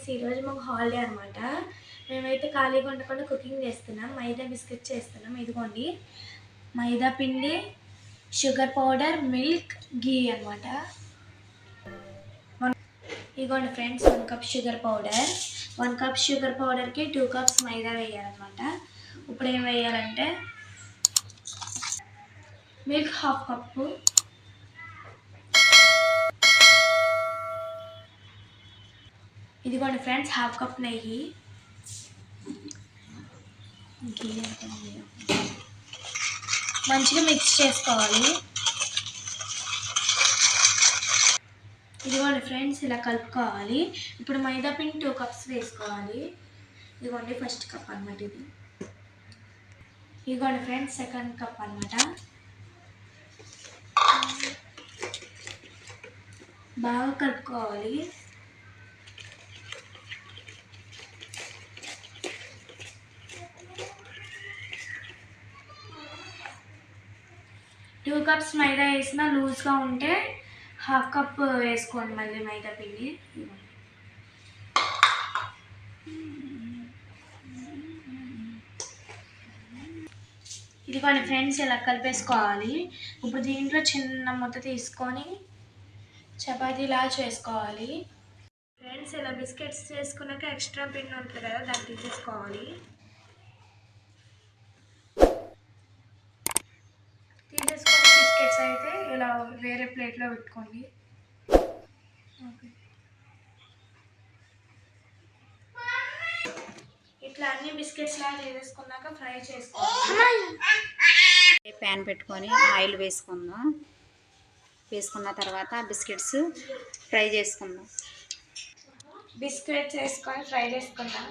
Friends ఈరోజు మాకు holiday అనమాట. మేమైతే ఖాళీగా ఉండకుండా కుకింగ్ చేస్తున్నాం. మైదా బిస్కెట్ చేస్తున్నాం. ఇదిగోండి మైదా పిండి, షుగర్ పౌడర్, మిల్క్, గీ అనమాట. ఇదిగోండి friends 1 cup sugar powder. 1 cup sugar పౌడర్కి 2 కప్స్ మైదా వేయాలన్నమాట. ఇప్పుడు ఏం వేయాలంటే మిల్క్ 1/2 కప్పు, ఇదిగోండి ఫ్రెండ్స్ 1/2 కప్ నెయ్యి, మంచిగా మిక్స్ చేసుకోవాలి. ఇదిగోండి ఫ్రెండ్స్ ఇలా కలుపుకోవాలి. ఇప్పుడు మైదా పిండి 2 కప్స్ వేసుకోవాలి. ఇదిగోండి ఫస్ట్ కప్ అనమాట ఇది. ఇదిగోండి ఫ్రెండ్స్ సెకండ్ కప్ అనమాట. బాగా కలుపుకోవాలి. టూ కప్స్ మైదా వేసినా లూజ్గా ఉంటే 1/2 కప్ వేసుకోండి మళ్ళీ మైదా పిండి. ఇదిగోండి ఫ్రెండ్స్ ఇలా కలిపేసుకోవాలి. ఇప్పుడు దీంట్లో చిన్న ముద్ద తీసుకొని చపాతీలా చేసుకోవాలి. ఫ్రెండ్స్ ఇలా బిస్కెట్స్ చేసుకున్నాక ఎక్స్ట్రా పిండి ఉంటుంది కదా, దాన్ని తీసేసుకోవాలి. తీసేసుకొని బిస్కెట్స్ అయితే ఇలా వేరే ప్లేట్లో పెట్టుకోండి. ఇట్లా అన్ని బిస్కెట్స్ లాగా చేసేసుకున్నాక ఫ్రై చేసుకోవాలి. ప్యాన్ పెట్టుకొని ఆయిల్ వేసుకుందాం. వేసుకున్న తర్వాత బిస్కెట్స్ ఫ్రై చేసుకుందాం. బిస్కెట్స్ వేసుకొని ఫ్రై చేసుకుందాం.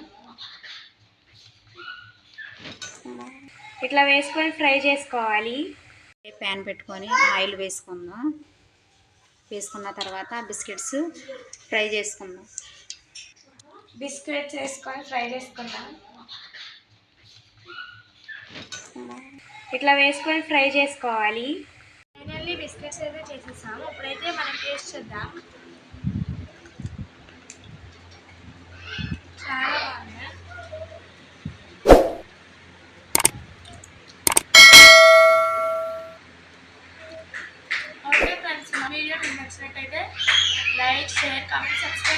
ఇట్లా వేసుకొని ఫ్రై చేసుకోవాలి. ప్యాన్ పెట్టుకొని ఆయిల్ వేసుకుందాం. వేసుకున్న తర్వాత బిస్కెట్స్ ఫ్రై చేసుకుందాం. బిస్కెట్స్ వేసుకొని ఫ్రై చేసుకుందాం. ఇట్లా వేసుకొని ఫ్రై చేసుకోవాలి. ఫైనల్లీ బిస్కెట్స్ అయితే చేసేసాం. ఇప్పుడైతే మనం టేస్ట్ చేద్దాం. చాలా బాగుంది. ఓకే ఫ్రెండ్స్, మా వీడియో మీకు నచ్చినట్టయితే లైక్, షేర్, కామెంట్, సబ్స్క్రైబ్